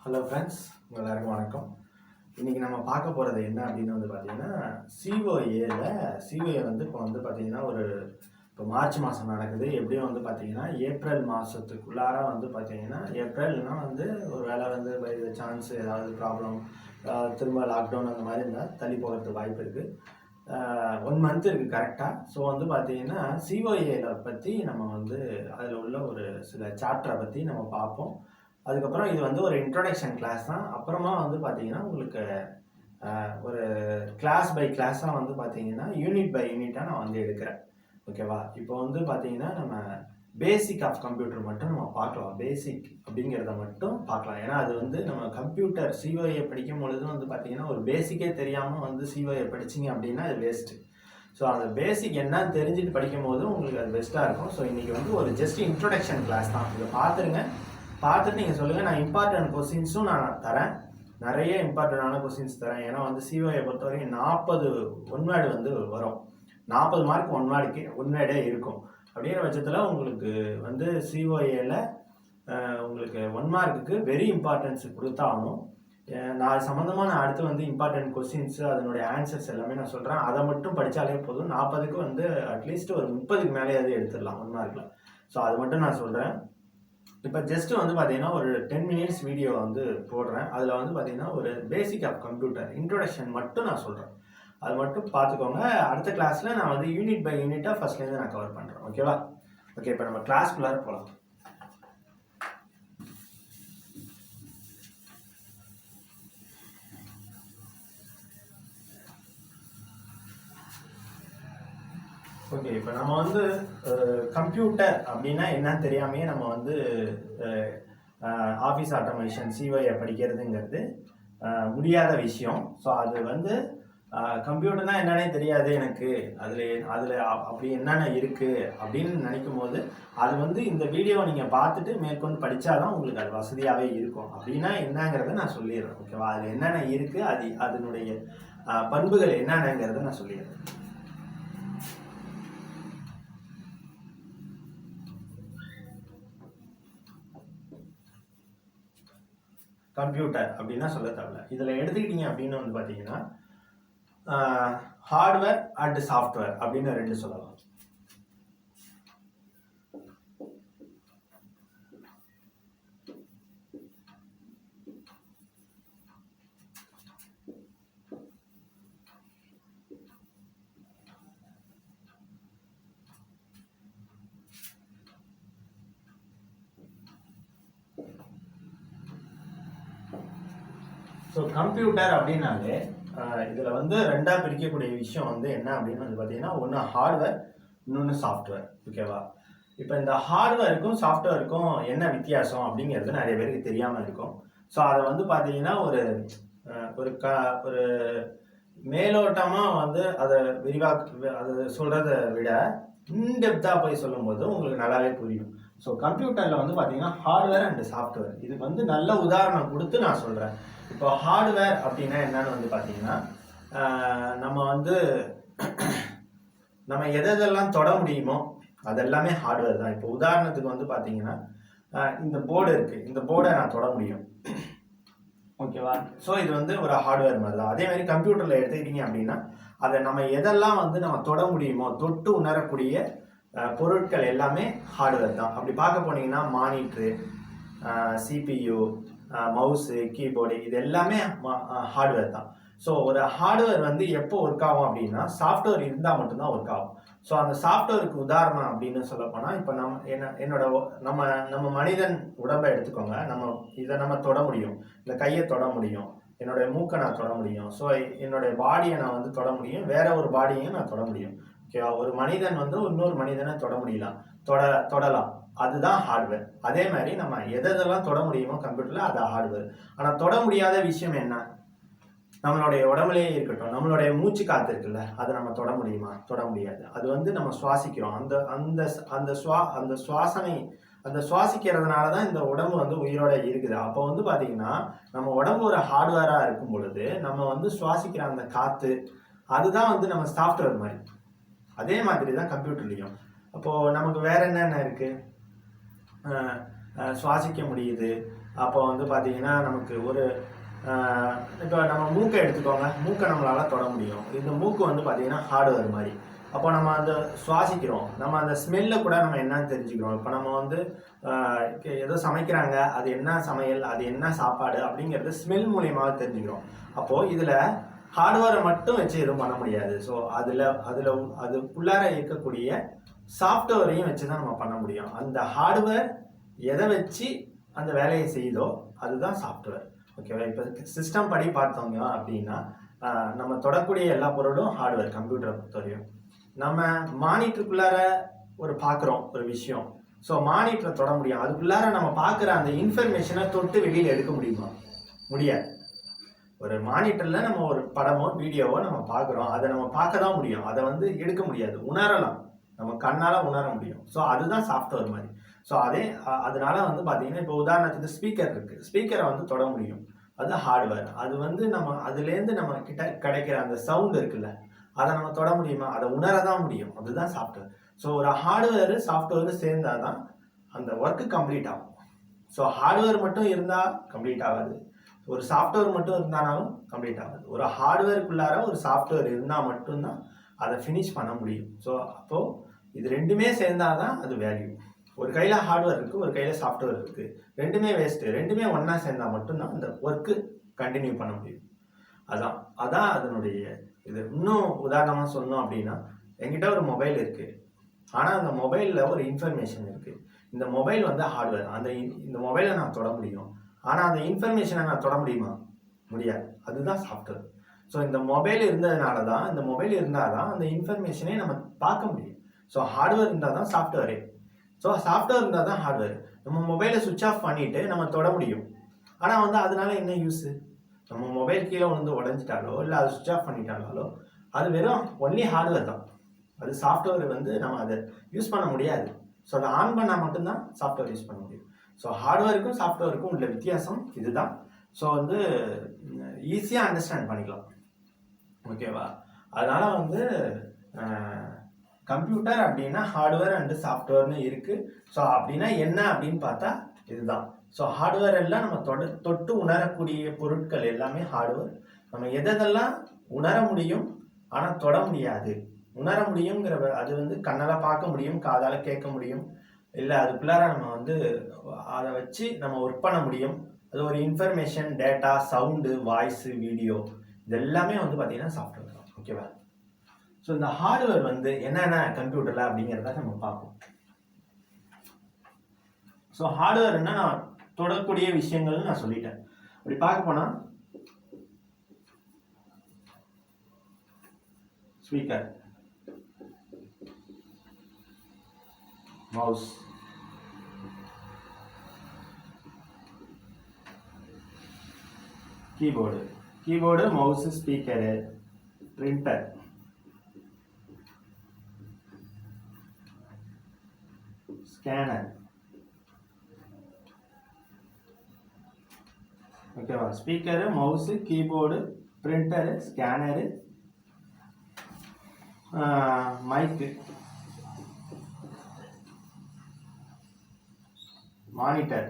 Hello friends, எல்லாருக்கும் வணக்கம். இன்றைக்கி நம்ம பார்க்க போகிறது என்ன அப்படின்னு வந்து பார்த்திங்கன்னா, சிஓஏ வந்து இப்போ வந்து பார்த்திங்கன்னா இப்போ மார்ச் மாதம் நடக்குது. எப்படியும் வந்து பார்த்திங்கன்னா ஏப்ரல் மாதத்துக்குள்ளார வந்து பார்த்திங்கன்னா ஏப்ரல்னா வந்து ஒரு வேளை வந்து பை த சான்ஸ் ஏதாவது ப்ராப்ளம் திரும்ப லாக்டவுன் அந்த மாதிரி இருந்தால் தள்ளி போகிறதுக்கு வாய்ப்பு இருக்குது. 1 மந்த் இருக்குது கரெக்டாக. ஸோ வந்து பார்த்திங்கன்னா சிஓஏல பற்றி நம்ம வந்து அதில் உள்ள ஒரு சில சாப்டரை பற்றி நம்ம பார்ப்போம். அதுக்கப்புறம் இது வந்து ஒரு இன்ட்ரோடக்ஷன் கிளாஸ் தான். அப்புறமா வந்து பார்த்தீங்கன்னா உங்களுக்கு ஒரு கிளாஸ் பை கிளாஸாக வந்து பார்த்தீங்கன்னா யூனிட் பை யூனிட்டாக நான் வந்து எடுக்கிறேன். ஓகேவா? இப்போ வந்து பார்த்தீங்கன்னா நம்ம பேசிக் ஆஃப் கம்ப்யூட்டர் மட்டும் நம்ம பார்க்கலாம். பேசிக் அப்படிங்கிறத மட்டும் பார்க்கலாம். ஏன்னா அது வந்து நம்ம கம்ப்யூட்டர் சிஓஏ படிக்கும் பொழுது வந்து பார்த்தீங்கன்னா ஒரு பேசிக்கே தெரியாமல் வந்து சிஓஏ படிச்சிங்க அப்படின்னா அது வேஸ்ட்டு. ஸோ அந்த பேசிக் என்னன்னு தெரிஞ்சுட்டு படிக்கும் போது உங்களுக்கு அது பெஸ்ட்டாக இருக்கும். ஸோ இன்றைக்கி வந்து ஒரு ஜஸ்ட் இன்ட்ரோடக்ஷன் கிளாஸ் தான். இதை பார்த்துட்டு நீங்கள் சொல்லுங்கள். நான் இம்பார்ட்டன்ட் கொஸ்டின்ஸும் நான் தரேன். நிறைய இம்பார்ட்டண்டான கொஸ்டின்ஸ் தரேன். ஏன்னா வந்து சிஓஏ பொறுத்த வரைக்கும் 40 ஒன்வேர்டு வந்து வரும். 40 மார்க் ஒன்வேர்டே இருக்கும். அப்படிங்கிற பட்சத்தில் உங்களுக்கு வந்து சிஓஏல உங்களுக்கு 1 மார்க்குக்கு வெரி இம்பார்ட்டன்ஸ் கொடுத்தாகணும். நான் சம்மந்தமாக நான் அடுத்து வந்து இம்பார்ட்டன்ட் கொஸ்டின்ஸு அதனுடைய ஆன்சர்ஸ் எல்லாமே நான் சொல்கிறேன். அதை மட்டும் படித்தாலே போதும். 40க்கு வந்து அட்லீஸ்ட் ஒரு 30க்கு மேலேயாவது எடுத்துடலாம் 1 மார்க்கில். ஸோ அது மட்டும் நான் சொல்கிறேன். இப்போ ஜஸ்ட் வந்து பார்த்தீங்கன்னா ஒரு 10 மினிட்ஸ் வீடியோ வந்து போடுறேன். அதில் வந்து பார்த்தீங்கன்னா ஒரு பேசிக் ஆஃப் கம்ப்யூட்டர் இன்ட்ரோடக்ஷன் மட்டும் நான் சொல்கிறேன். அது மட்டும் பார்த்துக்கோங்க. அடுத்த கிளாஸில் நான் வந்து யூனிட் பை யூனிட்டாக ஃபர்ஸ்ட்லேருந்து நான் கவர் பண்ணுறேன். ஓகேவா? ஓகே, இப்போ நம்ம கிளாஸ்க்குள்ளார போகலாம். ஓகே, இப்போ நம்ம வந்து கம்ப்யூட்டர் அப்படின்னா என்னன்னு தெரியாமையே நம்ம வந்து ஆஃபீஸ் ஆட்டோமேஷன் சிஓஏ படிக்கிறதுங்கிறது முடியாத விஷயம். ஸோ அது வந்து கம்ப்யூட்டர்னா என்னன்னே தெரியாது எனக்கு, அதில் அப்படி என்னென்ன இருக்குது அப்படின்னு நினைக்கும் போது அது வந்து இந்த வீடியோவை நீங்கள் பார்த்துட்டு மேற்கொண்டு படித்தாதான் உங்களுக்கு அது வசதியாகவே இருக்கும். அப்படின்னா என்னங்கிறத நான் சொல்லிடுறேன். ஓகேவா? அதில் என்னென்ன இருக்குது, அதனுடைய பண்புகள் என்னென்னங்கிறத நான் சொல்லிடுறேன். கம்ப்யூட்டர் அப்படின்னா சொல்ல தேவையில்ல. இதில் எடுத்துக்கிட்டீங்க அப்படின்னு வந்து பார்த்தீங்கன்னா ஹார்ட்வேர் அண்ட் சாஃப்ட்வேர் அப்படின்னு 2 சொல்லலாம். ஸோ கம்ப்யூட்டர் அப்படின்னாலே இதில் வந்து 2ஆக பிரிக்கக்கூடிய விஷயம் வந்து என்ன அப்படின்னு வந்து பார்த்தீங்கன்னா ஒன்று ஹார்ட்வேர், இன்னொன்று சாஃப்ட்வேர். ஓகேவா? இப்போ இந்த ஹார்ட்வேருக்கும் சாஃப்ட்வேருக்கும் என்ன வித்தியாசம் அப்படிங்கிறது நிறைய பேருக்கு தெரியாமல் இருக்கும். ஸோ அதை வந்து பார்த்தீங்கன்னா ஒரு மேலோட்டமாக வந்து அதை அதை சொல்கிறத விட இன்டெப்த்தாக போய் சொல்லும்போது உங்களுக்கு நல்லாவே புரியும். ஸோ கம்ப்யூட்டரில் வந்து பார்த்தீங்கன்னா ஹார்ட்வேர் அண்ட் சாஃப்ட்வேர், இதுக்கு வந்து நல்ல உதாரணம் கொடுத்து நான் சொல்கிறேன். இப்போ ஹார்ட்வேர் அப்படின்னா என்னன்னு வந்து பார்த்தீங்கன்னா நம்ம எதெல்லாம் தொட முடியுமோ அதெல்லாமே ஹார்ட்வேர் தான். இப்போ உதாரணத்துக்கு வந்து பார்த்தீங்கன்னா இந்த போர்டு இருக்குது, இந்த போர்டை நான் தொட முடியும். ஓகேவா? ஸோ இது வந்து ஒரு ஹார்ட்வேர் மாதிரி தான். அதே மாதிரி கம்ப்யூட்டரில் எடுத்துக்கிட்டீங்க அப்படின்னா அதை நம்ம எதெல்லாம் வந்து நம்ம தொட முடியுமோ, தொட்டு உணரக்கூடிய பொருட்கள் எல்லாமே ஹார்ட்வேர் தான். அப்படி பார்க்க போனீங்கன்னா மானிட்ரு, சிபியு, மவுஸு, கீபோர்டு, இது எல்லாமே ஹார்ட்வேர் தான். ஸோ ஒரு ஹார்ட்வேர் வந்து எப்போ ஒர்க் ஆகும் அப்படின்னா சாஃப்ட்வேர் இருந்தால் மட்டும்தான் ஒர்க் ஆகும். ஸோ அந்த சாஃப்ட்வேருக்கு உதாரணம் அப்படின்னு சொல்லப்போனால் இப்போ நம்ம மனிதன் உடம்பை எடுத்துக்கோங்க. இதை நம்ம தொட முடியும், இந்த கையை தொட முடியும், என்னுடைய மூக்கை நான் தொட முடியும். ஸோ என்னுடைய பாடியை நான் வந்து தொட முடியும், வேற ஒரு பாடியையும் நான் தொட முடியும். ஓகேவா? ஒரு மனிதன் வந்து இன்னொரு மனிதனை தொட முடியலாம், தொடலாம். அதுதான் ஹார்ட்வேர். அதே மாதிரி நம்ம எதெல்லாம் தொட முடியுமோ கம்ப்யூட்டரில் அது ஹார்ட்வேர். ஆனால் தொட முடியாத விஷயம் என்ன? நம்மளுடைய உடம்புலேயே இருக்கட்டும், நம்மளுடைய மூச்சு காற்று இருக்குல்ல, அதை நம்ம தொட முடியுமா? தொட முடியாது. அது வந்து நம்ம சுவாசிக்கிறோம். அந்த சுவாசிக்கிறதுனால தான் இந்த உடம்பு வந்து உயிரோட இருக்குது. அப்போ வந்து பார்த்தீங்கன்னா நம்ம உடம்பு ஒரு ஹார்ட்வேராக இருக்கும் பொழுது நம்ம வந்து சுவாசிக்கிற அந்த காற்று அதுதான் வந்து நம்ம சாஃப்ட்வேர் மாதிரி. அதே மாதிரி தான் கம்ப்யூட்டர்லேயும். அப்போது நமக்கு வேற என்னென்ன இருக்குது? சுவாசிக்க முடியுது, அப்போ வந்து பார்த்தீங்கன்னா நமக்கு ஒரு இப்போ நம்ம மூக்கை எடுத்துக்கோங்க, மூக்கை நம்மளால் தொட முடியும். இந்த மூக்கு வந்து பார்த்தீங்கன்னா ஹார்ட்வேர் மாதிரி. அப்போ நம்ம அந்த சுவாசிக்கிறோம், நம்ம அந்த ஸ்மெல்லை கூட நம்ம என்னன்னு தெரிஞ்சுக்கிறோம். இப்போ நம்ம வந்து ஏதோ சமைக்கிறாங்க, அது என்ன சமையல், அது என்ன சாப்பாடு அப்படிங்கிறது ஸ்மெல் மூலியமாக தெரிஞ்சுக்கிறோம். அப்போது இதில் ஹார்ட்வேரை மட்டும் வச்சு எதுவும் பண்ண முடியாது. ஸோ அதுக்குள்ளார இருக்கக்கூடிய சாஃப்ட்வேரையும் வச்சு தான் நம்ம பண்ண முடியும். அந்த ஹார்ட்வேர் எதை வச்சு அந்த வேலையை செய்தோ அதுதான் சாஃப்ட்வேர். ஓகேவா? இப்போ சிஸ்டம் படி பார்த்தோங்க அப்படின்னா நம்ம தொடக்கூடிய எல்லா பொருளும் ஹார்ட்வேர். கம்ப்யூட்டரை பொறுத்தவரையும் நம்ம மானிட்டருக்குள்ளார பார்க்குறோம் ஒரு விஷயம். ஸோ மானிட்டரை தொட முடியும். அதுக்குள்ளார நம்ம பார்க்குற அந்த இன்ஃபர்மேஷனை தொட்டு வெளியில் எடுக்க முடியுமா? முடியாது. ஒரு மானிட்டரில் நம்ம ஒரு படமோ வீடியோவோ நம்ம பார்க்குறோம், அதை நம்ம பார்க்க தான் முடியும். அதை வந்து எடுக்க முடியாது. உணரலாம், நம்ம கண்ணால் உணர முடியும். ஸோ அதுதான் சாஃப்ட்வேர் மாதிரி. ஸோ அதனால வந்து பார்த்தீங்கன்னா இப்போ உதாரணத்துக்கு ஸ்பீக்கர் இருக்குது, ஸ்பீக்கரை வந்து தொட முடியும், அது ஹார்ட்வேர். அது வந்து நம்ம அதுலேருந்து நம்ம கிட்ட கிடைக்கிற அந்த சவுண்ட் இருக்குல்ல, அதை நம்ம தொட முடியுமா? அதை உணர தான் முடியும். அதுதான் சாஃப்ட்வேர். ஸோ ஒரு ஹார்ட்வேரு சாஃப்ட்வேரு சேர்ந்தால் தான் அந்த ஒர்க்கு கம்ப்ளீட் ஆகும். ஸோ ஹார்ட்வேர் மட்டும் இருந்தால் கம்ப்ளீட் ஆகாது, ஒரு சாஃப்ட்வேர் மட்டும் இருந்தாலும் கம்ப்ளீட் ஆகாது. ஒரு ஹார்ட்வேருக்குள்ளார ஒரு சாஃப்ட்வேர் இருந்தால் மட்டும்தான் அதை ஃபினிஷ் பண்ண முடியும். ஸோ அப்போது இது ரெண்டுமே சேர்ந்தால் தான் அது வேல்யூ. ஒரு கையில் ஹார்ட்வேர் இருக்குது, ஒரு கையில் சாஃப்ட்வேர் இருக்குது, ரெண்டுமே வேஸ்ட்டு. ரெண்டுமே ஒன்றா சேர்ந்தால் மட்டும்தான் அந்த ஒர்க்கு கண்டினியூ பண்ண முடியும். அதான் அதனுடைய இது. இன்னும் உதாரணமாக சொல்லணும் அப்படின்னா, என்கிட்ட ஒரு மொபைல் இருக்குது, ஆனால் அந்த மொபைலில் ஒரு இன்ஃபர்மேஷன் இருக்குது. இந்த மொபைல் வந்து ஹார்ட்வேர். இந்த மொபைலை நான் தொட முடியும், ஆனால் அந்த இன்ஃபர்மேஷனை நான் தொட முடியுமா? முடியாது. அதுதான் சாஃப்ட்வேர். ஸோ இந்த மொபைல் இருந்ததுனால தான், இந்த மொபைல் இருந்தால் தான் அந்த இன்ஃபர்மேஷனே நம்ம பார்க்க முடியும். ஸோ ஹார்ட்வேர் இருந்தால் தான் சாஃப்ட்வேரே. ஸோ சாஃப்ட்வேர் இருந்தால் தான் ஹார்ட்வேர். நம்ம மொபைலை சுவிட்ச் ஆஃப் பண்ணிவிட்டு நம்ம தொட முடியும், ஆனால் வந்து அதனால என்ன யூஸு? நம்ம மொபைல் கீழே வந்து உடஞ்சிட்டாலோ இல்லை அது சுவிட்ச் ஆஃப் பண்ணிட்டாலோ அது வெறும் ஒன்லி ஹார்ட்வேர் தான். அது சாஃப்ட்வேர் வந்து நம்ம அதை யூஸ் பண்ண முடியாது. ஸோ அதை ஆன் பண்ணால் மட்டும்தான் சாஃப்ட்வேர் யூஸ் பண்ண முடியும். ஸோ ஹார்ட்வேருக்கும் சாஃப்ட்வேருக்கும் உள்ள வித்தியாசம் இதுதான். ஸோ வந்து ஈஸியாக அண்டர்ஸ்டாண்ட் பண்ணிக்கலாம். ஓகேவா? அதனால வந்து கம்ப்யூட்டர் அப்படின்னா ஹார்ட்வேர் அண்டு சாஃப்ட்வேர்னு இருக்குது. ஸோ அப்படின்னா என்ன அப்படின்னு பார்த்தா இதுதான். ஸோ ஹார்ட்வேர் எல்லாம் நம்ம தொட்டு உணரக்கூடிய பொருட்கள் எல்லாமே ஹார்ட்வேர். நம்ம எதெல்லாம் உணர முடியும் ஆனால் தொட முடியாது. உணர முடியுங்கிற அது வந்து கண்ணால் பார்க்க முடியும், காதால் கேட்க முடியும், இல்லை அதுக்குள்ளார நம்ம வந்து அதை வச்சு நம்ம ஒர்க் பண்ண முடியும். அது ஒரு information, data, sound, voice, video, இது எல்லாமே வந்து பார்த்தீங்கன்னா சாஃப்ட்வேர் தான். ஓகேவா? ஸோ இந்த ஹார்ட்வேர் வந்து என்னென்ன கம்ப்யூட்டரில் அப்படிங்கிறத நம்ம பார்ப்போம். ஸோ ஹார்ட்வேர்னா நான் தொடக்கூடிய விஷயங்கள்னு நான் சொல்லிட்டேன். அப்படி பார்க்க போனால் speaker, mouse, keyboard, mouse, speaker, printer, scanner. ஓகேவா? Speaker, mouse, keyboard, printer, scanner, mic, monitor,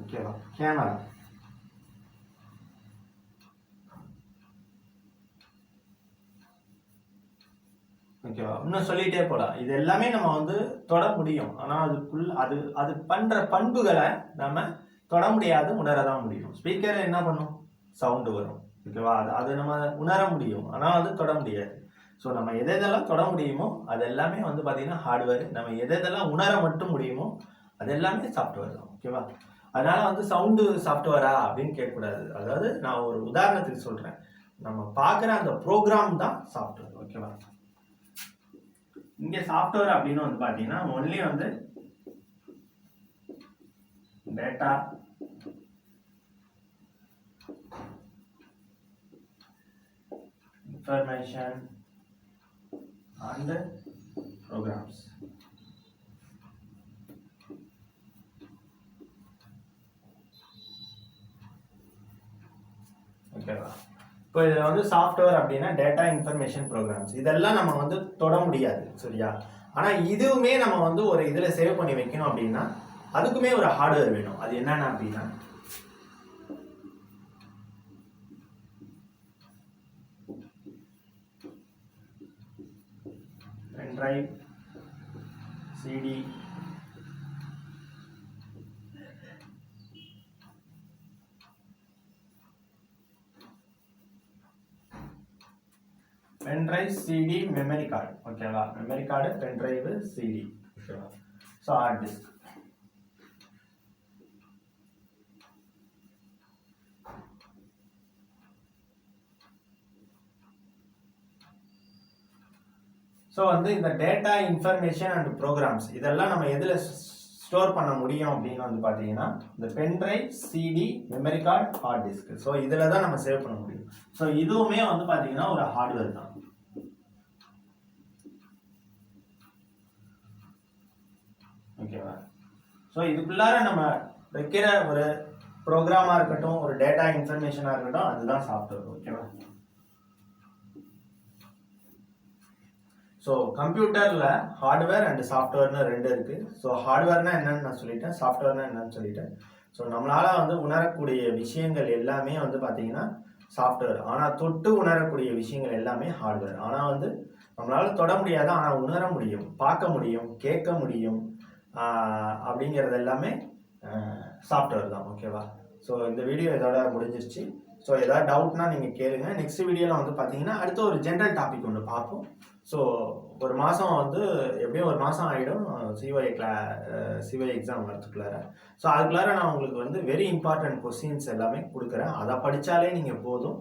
ஓகேவா? கேமரா, ஓகேவா? இன்னும் சொல்லிட்டே போகலாம். இது எல்லாமே நம்ம வந்து தொட முடியும், ஆனால் அது பண்ற பண்புகளை நம்ம தொட முடியாது, உணரதான் முடியும். ஸ்பீக்கர் என்ன பண்ணும்? சவுண்டு வரும். ஓகேவா? அது நம்ம உணர முடியும், ஆனால் அது தொட முடியாது. ஸோ நம்ம எதெல்லாம் தொட முடியுமோ அது எல்லாமே வந்து பார்த்தீங்கன்னா ஹார்ட்வேர். நம்ம எதெல்லாம் உணர மட்டும் முடியுமோ அது எல்லாமே சாஃப்ட்வேர் தான். ஓகேவா? அதனால வந்து சவுண்டு சாஃப்ட்வேரா அப்படின்னு கேட்கக்கூடாது. அதாவது நான் ஒரு உதாரணத்துக்கு சொல்றேன், நம்ம பார்க்குற அந்த ப்ரோக்ராம் தான் சாஃப்ட்வேர். ஓகேவா? இங்கே சாஃப்ட்வேர் அப்படின்னு வந்து பார்த்தீங்கன்னா ஒன்லி வந்து டேட்டா, இன்ஃபர்மேஷன் and programs. ஓகேவா? இப்போ இதில் வந்து சாஃப்ட்வேர் அப்படின்னா டேட்டா இன்ஃபர்மேஷன் ப்ரோக்ராம்ஸ், இதெல்லாம் நம்ம வந்து தொட முடியாது சரியா. ஆனால் இதுவுமே நம்ம வந்து ஒரு இதில் சேவ் பண்ணி வைக்கணும் அப்படின்னா அதுக்குமே ஒரு ஹார்ட்வேர் வேணும். அது என்னென்ன அப்படின்னா pen drive, CD, pen drive, CD, memory card. ஓகேவா, மெமரி கார்டு, பென்ட்ரைவ், சிடி. ஓகேவா. So hard disk. ஸோ வந்து இந்த டேட்டா இன்ஃபர்மேஷன் அண்ட் ப்ரோக்ராம்ஸ் இதெல்லாம் நம்ம எதில் ஸ்டோர் பண்ண முடியும் அப்படின்னு வந்து பார்த்தீங்கன்னா இந்த pen drive, CD, memory card, hard disk. So இதில் தான் நம்ம சேவ் பண்ண முடியும். ஸோ இதுவுமே வந்து பார்த்தீங்கன்னா ஒரு ஹார்ட்வேர் தான். ஓகேவா. ஸோ இதுக்குள்ளார நம்ம வைக்கிற ஒரு ப்ரோக்ராமாக இருக்கட்டும், ஒரு டேட்டா இன்ஃபர்மேஷனாக இருக்கட்டும், அதுதான் சாஃப்ட்வேர். ஓகேவா. ஸோ கம்ப்யூட்டரில் ஹார்ட்வேர் அண்ட் சாஃப்ட்வேர்னு ரெண்டு இருக்குது. ஸோ ஹார்ட்வேர்னா என்னன்னு நான் சொல்லிட்டேன், சாஃப்ட்வேர்னா என்னன்னு சொல்லிட்டேன். ஸோ நம்மளால் வந்து உணரக்கூடிய விஷயங்கள் எல்லாமே வந்து பார்த்தீங்கன்னா சாஃப்ட்வேர். ஆனால் தொட்டு உணரக்கூடிய விஷயங்கள் எல்லாமே ஹார்ட்வேர். ஆனால் வந்து நம்மளால் தொட முடியாது, ஆனால் உணர முடியும், பார்க்க முடியும், கேட்க முடியும் அப்படிங்கிறது எல்லாமே சாஃப்ட்வேர் தான். ஓகேவா. ஸோ இந்த வீடியோ இதோட முடிஞ்சிருச்சு. ஸோ ஏதாவது டவுட்னா நீங்கள் கேளுங்க. நெக்ஸ்ட் வீடியோவில் வந்து பார்த்தீங்கன்னா அடுத்த ஒரு ஜென்ரல் டாபிக் ஒன்று பார்ப்போம். ஸோ ஒரு மாதம் வந்து எப்படியும் ஒரு மாதம் ஆகிடும் சிஓஏ எக்ஸாம் வரதுக்குள்ளார. ஸோ அதுக்குள்ளார நான் உங்களுக்கு வந்து வெரி இம்பார்ட்டன்ட் கொஸ்டின்ஸ் எல்லாமே கொடுக்குறேன். அதை படித்தாலே நீங்கள் போதும்.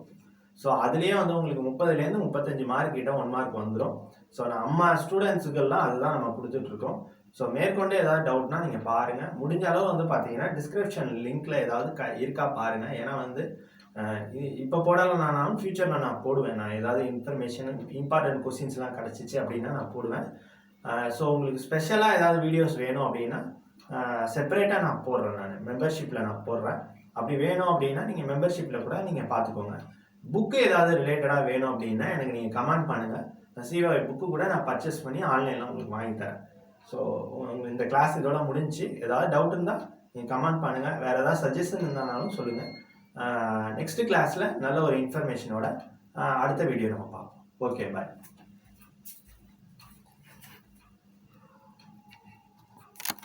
ஸோ அதுலேயே வந்து உங்களுக்கு 30லேருந்து 35 மார்க் கிட்ட 1 மார்க் வந்துடும். ஸோ நம்ம ஸ்டூடெண்ட்ஸுக்கெல்லாம் அதுதான் நம்ம கொடுத்துட்ருக்கோம். ஸோ மேற்கொண்டு ஏதாவது டவுட்னா நீங்கள் பாருங்கள். முடிஞ்ச அளவு வந்து பார்த்தீங்கன்னா டிஸ்கிரிப்ஷன் லிங்க்கில் ஏதாவது இருக்கா பாருங்கள். ஏன்னா வந்து இப்போ போடலைனாலும் ஃபியூச்சரில் நான் போடுவேன். நான் ஏதாவது இன்ஃபர்மேஷன் இம்பார்ட்டன்ட் கொஸ்டின்ஸ்லாம் கிடச்சிச்சு அப்படின்னா நான் போடுவேன். ஸோ உங்களுக்கு ஸ்பெஷலாக ஏதாவது வீடியோஸ் வேணும் அப்படின்னா செப்பரேட்டாக நான் போடுறேன். நான் மெம்பர்ஷிப்பில் நான் போடுறேன். அப்படி வேணும் அப்படின்னா நீங்கள் மெம்பர்ஷிப்பில் கூட நீங்கள் பார்த்துக்கோங்க. புக்கு ஏதாவது ரிலேட்டடாக வேணும் அப்படின்னா எனக்கு நீங்கள் கமெண்ட் பண்ணுங்கள். COA புக்கு கூட நான் பர்ச்சேஸ் பண்ணி ஆன்லைனில் உங்களுக்கு வாங்கி தரேன். ஸோ இந்த கிளாஸ் இதோட முடிஞ்சு. ஏதாவது டவுட் இருந்தால் நீங்கள் கமெண்ட் பண்ணுங்கள். வேறு ஏதாவது சஜஷன் இருந்தாலும் சொல்லுங்கள். நெக்ஸ்ட் கிளாஸில் நல்ல ஒரு இன்ஃபர்மேஷனோட அடுத்த வீடியோ நம்ம பார்ப்போம். ஓகே, பாய்.